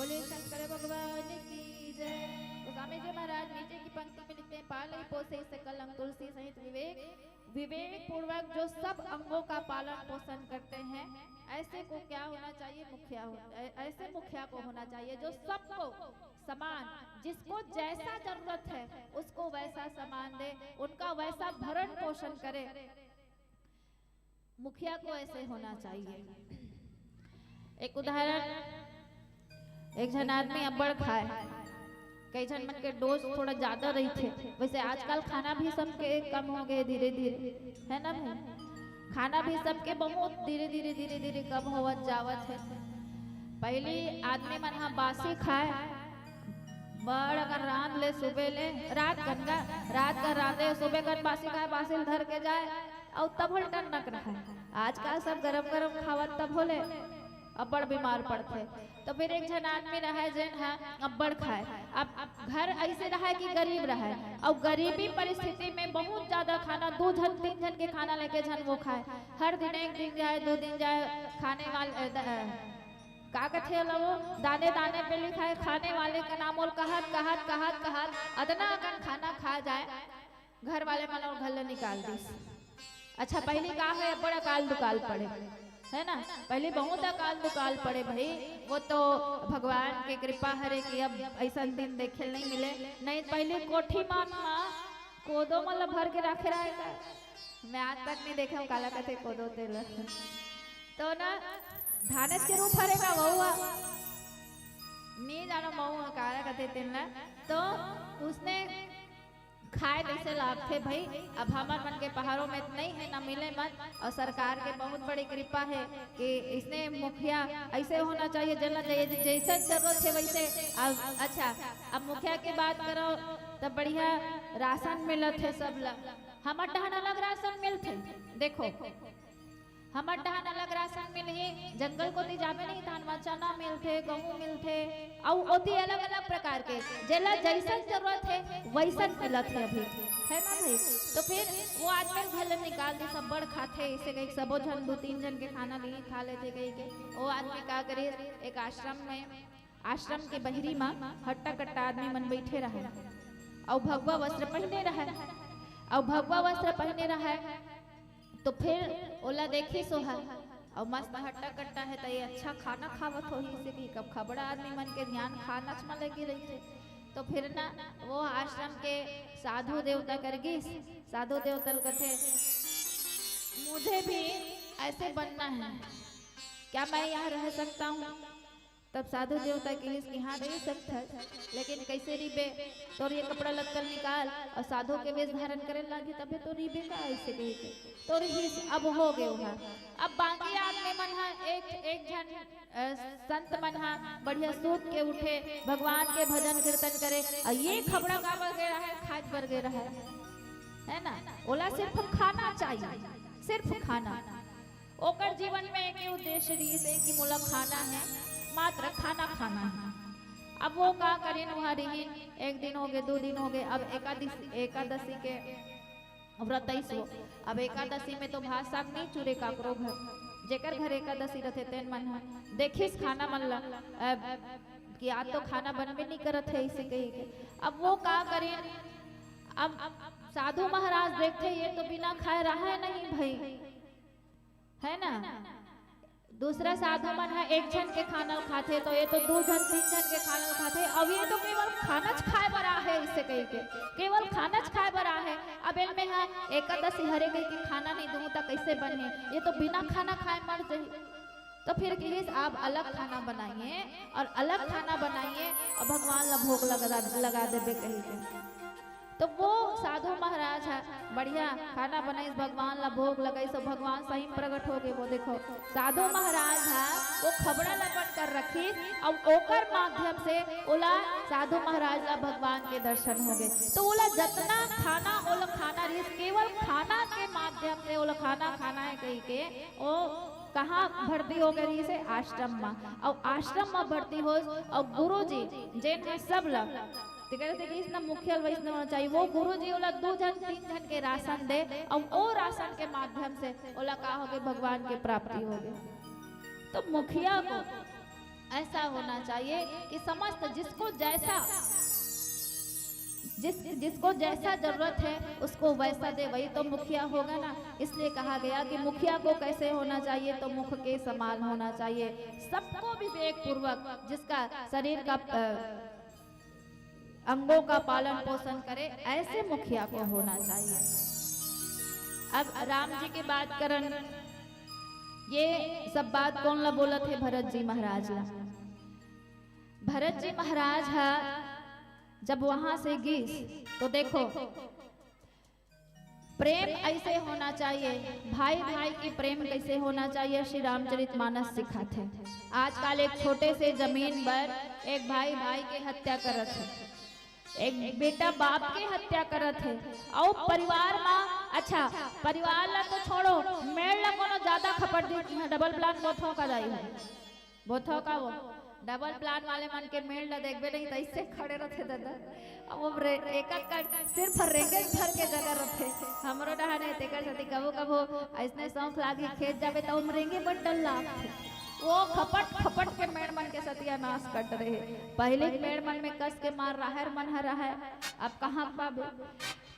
बोले शंकर भगवान की जय। गोस्वामी जी महाराज नीचे की पंक्ति में लिखते हैं, पालई पोसे सकल अंग तुलसी सहित विवेक पूर्वक जो सब अंगों का पालन पोषण करते हैं, ऐसे को क्या होना चाहिए? मुखिया ऐसे मुखिया को होना चाहिए जो सबको समान, जिसको जैसा जरूरत है उसको वैसा सामान दे, उनका वैसा भरण पोषण करे। मुखिया को ऐसे होना चाहिए। एक उदाहरण, एक जन आदमी अब्बड़ खाए, कई जन मन के डोज थोड़ा ज्यादा रही थे। वैसे आजकल खाना भी सबके कम हो गए धीरे धीरे, है ना भाई? खाना भी सबके बहुत धीरे धीरे कम होवत जावत है। पहले आदमी मन हा बासी खाए, बड़ अगर रांध ले सुबह ले, रात का रांधे सुबह कर बासी खाए, बासी धर के जाए और तब हल्टन नक रहा। आजकल सब गरम गरम खावत तब होले अब्बड़ बीमार पड़ते। तो फिर एक जन आदमी रहे जन है अब्बड़ खाए। अब घर ऐसे रहा कि गरीब रहे, और गरीबी परिस्थिति में बहुत ज्यादा खाना, 2 जन 3 जन के खाना लेके जन वो खाए। हर दिन 1 दिन जाए 2 दिन जाए, खाने वाले का कथे वो दाने दाने पे लिखा है खाने वाले का नाम, और कहत अदना अगन खाना खा जाए, घर वाले मन और घर निकाल दी। अच्छा पहले का है बड़ा अकाल दुकाल पड़े, है ना? पहले बहुत अकाल दुकाल पड़े भाई, वो तो भगवान की कृपा हरे कि अब ऐसा दिन देखे नहीं मिले। नहीं पहले कोठी मान कोदो मतलब भर के रखे रहेगा, मैं आज तक नहीं देखा हूँ काला कथे कोदो तेल। तो ना धानेस के रूप हरेगा बहुआ नहीं जानो मऊ काला कथे तेल ना, तो उसने खाए जैसे लाभ थे भाई। अब हमार मन के पहाड़ों में नहीं है ना मिले मन, और सरकार के बहुत बड़ी कृपा है कि इसने मुखिया ऐसे होना चाहिए, जलना चाहिए जैसे जरूरत है वैसे। अब अच्छा अब मुखिया की बात करो तब बढ़िया राशन मिलत है सब लोग। हमार डहन अलग राशन मिलते, देखो हमार डहन अलग राशन मिले, जंगल को जावे नहीं धान चना मिलते, गेहूं मिलते, और ओती अलग अलग प्रकार के जेला जैसा जरूरत है वैसा मिलत है अभी, है ना भाई? तो फिर वो आदमी घर निकाल दी, सब बड़ खाते, इसे कहीं सबो जन 2-3 जन के खाना नहीं खा लेते कहीं के। वो आदमी का करे, एक आश्रम के बहरी में हट्टा कट्टा आदमी मन बैठे रहे, और भगवा वस्त्र पहने रहे, तो फिर ओला देखी सोहा और मस्त हट्टा कट्टा है, तो ये अच्छा खाना खावत हो ही से कि कब खबड़ा आदमी मन के ध्यान खाना में लगी रही थे। तो फिर ना वो आश्रम के साधु देवता करगी, साधु देवता कथे मुझे भी ऐसे बनना है, क्या मैं यहाँ रह सकता हूँ? तब साधु देवता के यहाँ रह सकता है, लेकिन कैसे रिबे? तो ये कपड़ा लत्तर निकाल और साधु के वेश धारण करे लगी, तबे तो रिबे का ऐसे कही के तो ही अब हो गए वहाँ। अब बाकी आदमी मन एक जन संत मन बढ़िया सूत के उठे, भगवान के भजन कीर्तन करे, और ये खबड़ा का वगैरह है खाद वगैरह है ना? ओला सिर्फ खाना चाहिए, सिर्फ खाना। ओकर जीवन में एक उद्देश्य रही है कि मोला खाना है, मात्र खाना है। अब वो का करें वहाँ रही, 1 दिन हो गए 2 दिन हो गए, अब एकादशी के व्रत हो। अब एकादशी में तो भात साग नहीं चूरे काकरो घर, जेकर घर एकादशी रहते तेन मन देखिस खाना मन ला कि आज तो खाना बनबे नहीं करत है इसे कही के। अब वो का करें, अब साधु महाराज देखते ये तो बिना खाए रहा है नहीं भाई, है ना? दूसरा साधु मन है 1 जन के खाना खाते, तो ये तो 2 जन 3 जन के खाना खाते। अब ये तो केवल खाना खाए बरा है, इससे कही के केवल खाना खाए बरा है। अब इनमें है एकादशी हरे कही के खाना नहीं दूँ तो कैसे बने, ये तो बिना खाना खाए मर जाए। तो फिर कहिए आप अलग खाना बनाइए, और अलग खाना बनाइए और भगवान ला भोग लगा देवे कही के। तो वो साधु महाराज है बढ़िया खाना बनाई, भगवान ला भोग लगाई, सब भगवान सही प्रकट हो गए। वो देखो साधु महाराज है वो खबड़ा लपट कर रखी, और ओकर माध्यम से ओला साधु महाराज ला भगवान के दर्शन हो गए। तो ओला जितना खाना ओला खाना रही, केवल खाना के माध्यम से ओला खाना है कही के ओ कहाँ भर्ती हो गई से आश्रम में, और आश्रम में भर्ती हो, और गुरु जी जिन सब लोग इतना मुख्य वैष्णव होना चाहिए, वो गुरु जी ओला 2 जन 3 जन के राशन दे, और वो राशन के माध्यम से ओला का हो गए भगवान के प्राप्ति हो गए। तो मुखिया को ऐसा होना चाहिए कि समस्त जिसको जैसा जरूरत है उसको वैसा दे, वही तो मुखिया होगा ना। इसलिए कहा गया कि मुखिया को कैसे होना चाहिए, तो मुख के समान होना चाहिए, सबको विवेक पूर्वक, जिसका शरीर का अंगों का पालन पोषण करे, ऐसे मुखिया को होना चाहिए। अब राम जी की बात करन, ये सब बात कौन ला बोला थे? भरत जी महाराज ला। भरत जी महाराज है जब वहां से गीस, तो देखो प्रेम ऐसे होना चाहिए, भाई भाई की प्रेम कैसे होना चाहिए, श्री रामचरितमानस सिखाते हैं। आजकल एक छोटे से जमीन पर एक भाई भाई के हत्या करत है, एक बेटा बाप के हत्या करत है, और परिवार में, अच्छा परिवार ला तो छोड़ो, मेड़ ला कोनो ज्यादा खपट दी, डबल प्लान बोथो का जाई है, बोथो का वो डबल प्लान वाले मन के मेल ला देखबे नहीं, तो इससे खड़े रहते दादा। अब वो एक सिर्फ रेंगे भर के जगह रहते, हमरो डहाने तेकर सती कबो कबो ऐसने शौक लागी खेत जाबे तो उमरेंगे बंडल लागते, वो खपट खपट के मेड़ मन के सत्यानाश कट रहे। पहले मेड़ मन में कस के मार रहा है, मन हरा है, अब कहाँ पाबे।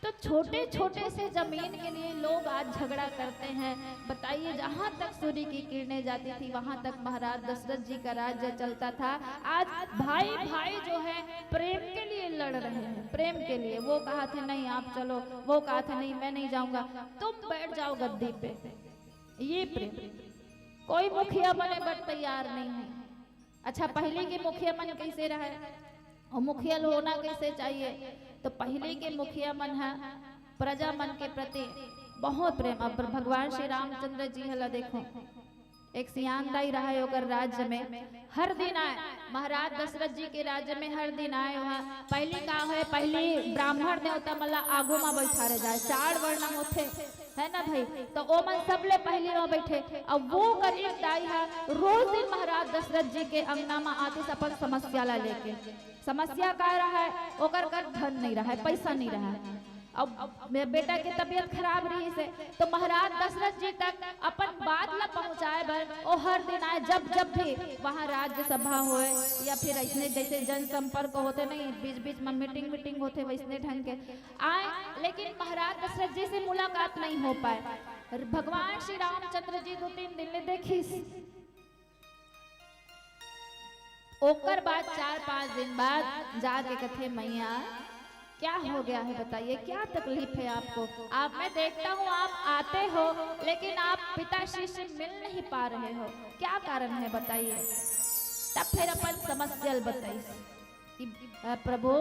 तो छोटे छोटे से जमीन के लिए लोग आज झगड़ा करते हैं। बताइए, जहाँ तक सूर्य की किरणें जाती थी वहां तक महाराज दशरथ जी का राज्य चलता था। आज भाई भाई जो है प्रेम के लिए लड़ रहे हैं, प्रेम के लिए। वो कहा थे नहीं आप चलो, वो कहा था नहीं मैं नहीं जाऊंगा, तुम बैठ जाओ गद्दी पे। ये प्रेम, कोई मुखिया बने बट तैयार नहीं है। अच्छा, पहले के मुखिया मन कैसे रहे और मुखिया होना कैसे चाहिए? तो पहले के मुखिया मन है प्रजा मन के प्रति बहुत प्रेम। अब भगवान श्री रामचंद्र जी हला देखो, एक सियांदाई रहा है ओकर राज्य में, हर दिन आए महाराज दशरथ जी के राज्य में, हर दिन आए वहाँ। पहली का है, पहली ब्राह्मण देवता मला आगो में बैठा रह जाए, 4 वर्ण होते है ना भाई, तो ओ मन सबले पहले वहाँ बैठे। अब वो गरीब दाई है रोज दिन महाराज दशरथ जी के अंगना में आते अपन समस्या ला लेके। समस्या का रहा है, ओकर कर धन नहीं रहा है, पैसा नहीं रहा है। अब मेरे बेटा की तबीयत खराब रही से, तो महाराज दशरथ जी तक अपन बात ला पहुंचाए बर ओ हर दिन आए। जब जब भी वहाँ राज्य सभा होए या फिर ऐसे जैसे जनसंपर्क होते नहीं, बीच बीच में मीटिंग होते वैसने ढंग के आए, लेकिन महाराज दशरथ जी से मुलाकात नहीं हो पाए। भगवान श्री रामचंद्र जी 2-3 दिन ले देखी, ओकर बाद 4-5 दिन बाद जाके कथे मैया क्या हो गया है, बताइए क्या तकलीफ है आपको? आप, मैं देखता हूँ आप आते हो लेकिन आप पिताश्री से मिल नहीं पा रहे हो, क्या कारण है बताइए? तब फिर अपन समस्या बताइए प्रभु।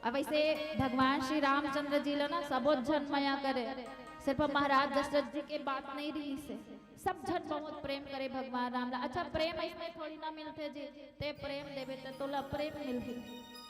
अब ऐसे भगवान श्री रामचंद्र जी लो ना सबो जन माया करे, सिर्फ महाराज दशरथ जी के बात नहीं रही से, सब जन बहुत प्रेम करे भगवान राम। अच्छा, प्रेम इसमें थोड़ी ना मिलते जी, ते प्रेम देवे तो तोला प्रेम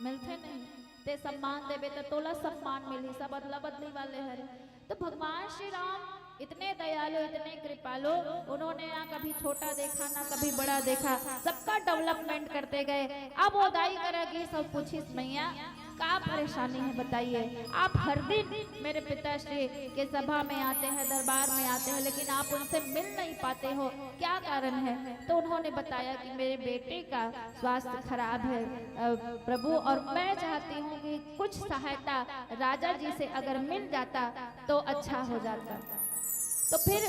मिलते नहीं, ते सम्मान देवे तो तोला सम्मान मिली, सब अदला बदली वाले हरे। तो भगवान श्री राम इतने दयालु, इतने कृपालु, उन्होंने ना कभी छोटा देखा ना कभी बड़ा देखा, सबका डेवलपमेंट करते गए। अब वो दाई करेगी सब पूछिस मैया क्या परेशानी है बताइए? आप हर दिन मेरे पिताश्री के सभा में आते हैं, दरबार में आते हैं, लेकिन आप उनसे मिल नहीं पाते हो, क्या कारण है? तो उन्होंने बताया कि मेरे बेटे का स्वास्थ्य खराब है प्रभु, और मैं चाहती हूँ कि कुछ सहायता राजा जी से अगर मिल जाता तो अच्छा हो जाता। तो फिर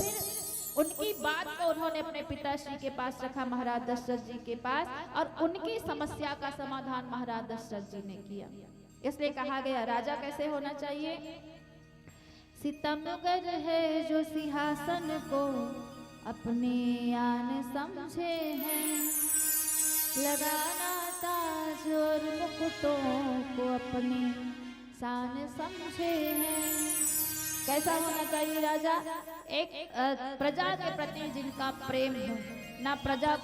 उनकी बात को उन्होंने अपने पिताश्री के पास रखा, महाराज दशरथ जी के पास, और उनकी समस्या का समाधान महाराज दशरथ जी ने किया। इसलिए कहा गया राजा कैसे होना चाहिए? सितमगर है जो सिंहासन को अपने आन समझे हैं, लगाना ताज और मुकुटों को अपने शान समझे हैं। कैसा होना चाहिए राजा? एक प्रजा के प्रति जिनका प्रेम हो, ना प्रजा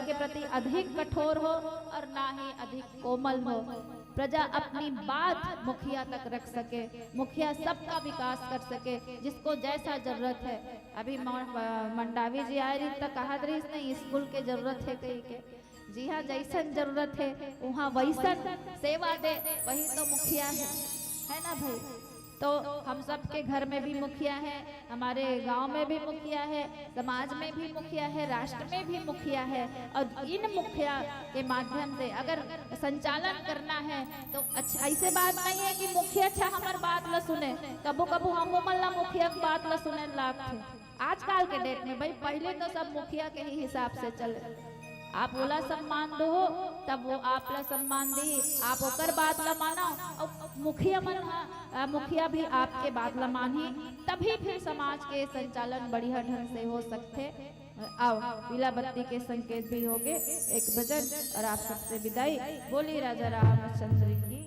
के प्रति अधिक कठोर हो और ना ही अधिक कोमल हो। प्रजा अपनी बात मुखिया तक रख सके, मुखिया सबका विकास कर सके, जिसको जैसा जरूरत है। अभी मंडावी जी आ रही तक कहा रही नहीं स्कूल के जरूरत है कहीं के, जी हाँ, जैसन जरूरत है वहाँ वैसन सेवा दे, वही तो मुखिया है ना भाई? तो हम सब के घर में भी मुखिया है, हमारे गांव में भी मुखिया है, समाज में भी मुखिया है, राष्ट्र में भी मुखिया है। और इन मुखिया के माध्यम से अगर संचालन करना है तो अच्छा, ऐसे बात नहीं है कि मुखिया अच्छा हमार बात ला सुने, कबो कबो हम मल्ला मुखिया की बात ला सुने लाग थे। आजकल के डेट में भाई पहले तो सब मुखिया के ही हिसाब से चले, आप बोला सम्मान दो तब वो आप ला सम्मान दी, आप ओकर बात ला मानो और मुखिया भी आपके बात ला मानी, तभी फिर समाज के संचालन बढ़िया ढंग से हो सकते। आओ पीला बत्ती के संकेत भी होगे, एक भजन और आप सबसे विदाई। बोली राजा रामचंद्र की।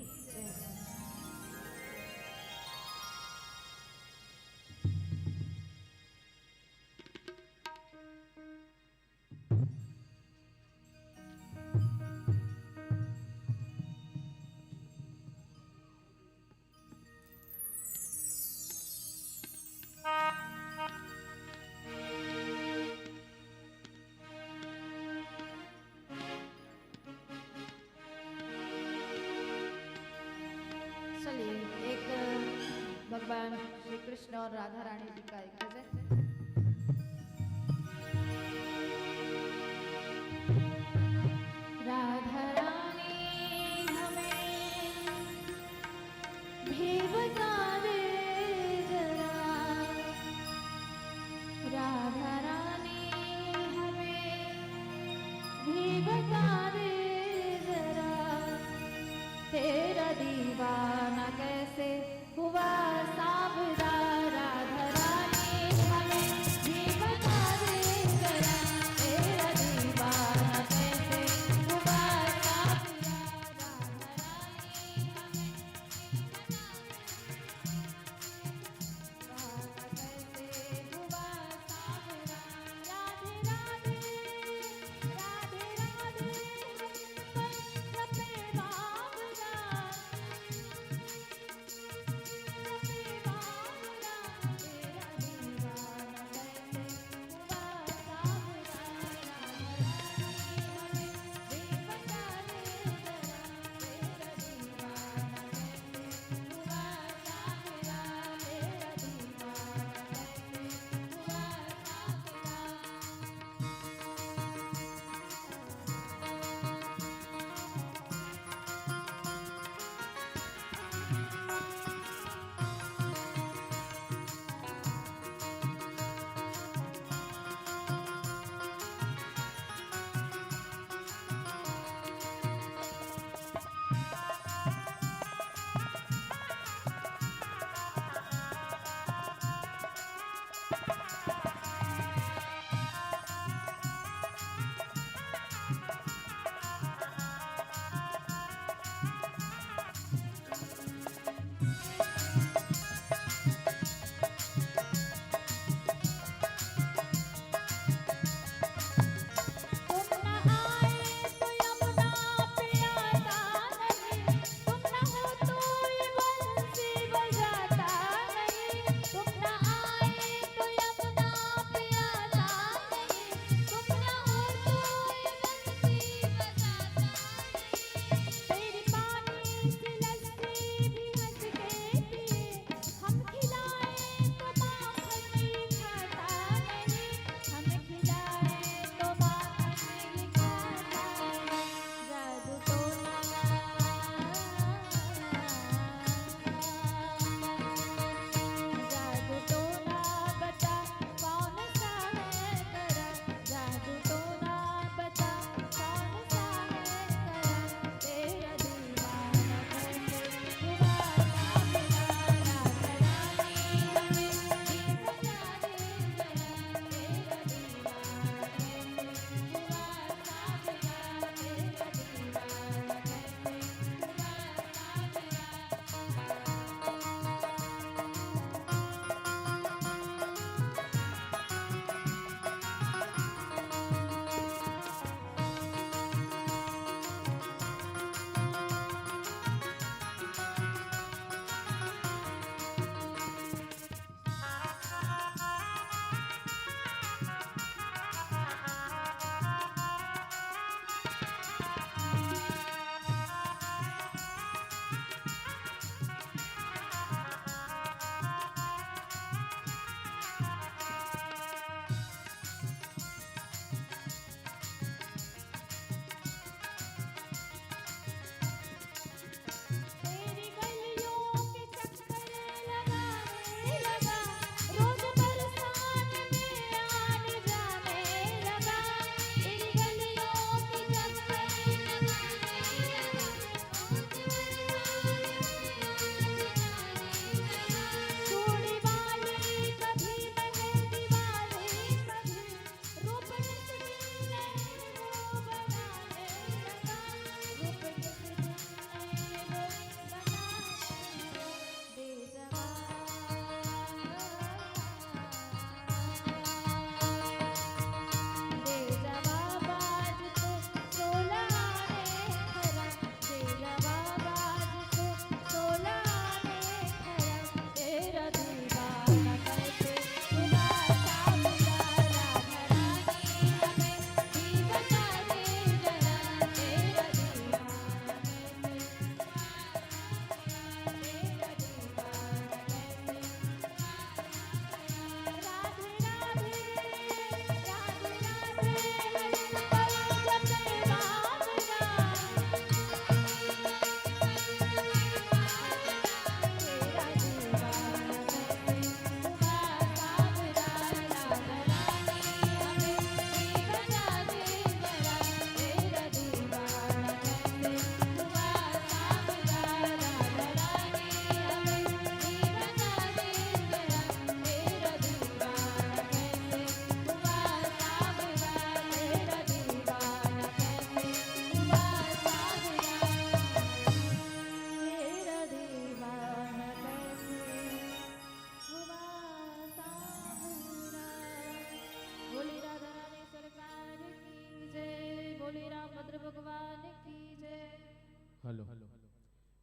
चलिए एक भगवान श्री कृष्ण और राधा रानी जी का एक भजन। राधा रानी हमें भी बता दे जरा, राधा रानी हमें भी बता दे जरा, तेरा दीवाना कैसे हुआ सांवरा, राधा रानी हमें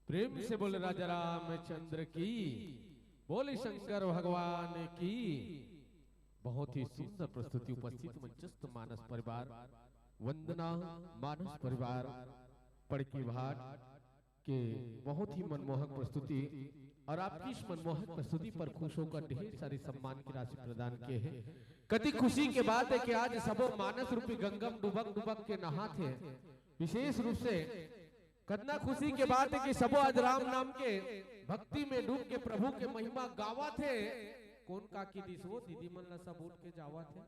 प्रेम से बोले राजा रामचंद्र की, बोले शंकर भगवान की। बहुत ही सुंदर प्रस्तुति उपस्थित मंचस्थ मानस परिवार, वंदना मानस परिवार पड़की भाट के बहुत ही मनमोहक प्रस्तुति, और आपकी इस मनमोहक प्रस्तुति पर खुश होकर ढेर सारी सम्मान की राशि प्रदान किए हैं। कति खुशी के बात है कि आज सबो मानस रूपी गंगम डुबक डुबक के नहाते, विशेष रूप से कितना खुशी के बात है कि सबो आज राम नाम के भक्ति में डूब के प्रभु के महिमा गावा थे। कौन का की दिसो दीदी मन ला सब उठ के जावा थे।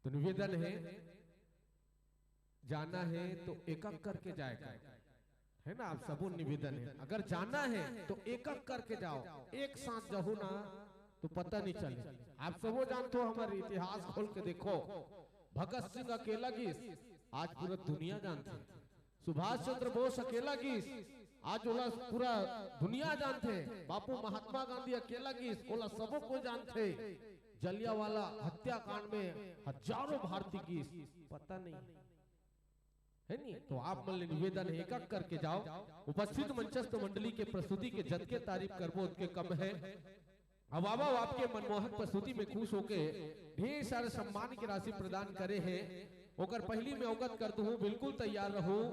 तो निवेदन है, जाना है तो एक एक करके जाएगा, है ना। आप सबो निवेदन है, अगर जाना है तो एक एक करके जाओ, एक साथ जाओ ना तो पता नहीं चले। आप सबो जानते हो, हमारे इतिहास खोल के देखो, भगत सिंह अकेला गीस आज पूरा दुनिया जानते, सुभाष चंद्र बोस अकेला गीस आज ओला पूरा दुनिया जानते, बापू महात्मा गांधी अकेला गीस ओला सबो को जानते, जलियांवाला हत्याकांड में हजारों भारतीय गीस पता नहीं, है नहीं। तो आप मन निवेदन है, एक एक करके जाओ। उपस्थित मंचस्थ मंडली के प्रस्तुति के जतके तारीफ करबो उतके कम है। अब आपके मनमोहक प्रस्तुति में खुश होके ढेर सारे सम्मान की राशि प्रदान करे हैं। ओकर पहली में अवगत कर दूं, बिल्कुल तैयार रहूं।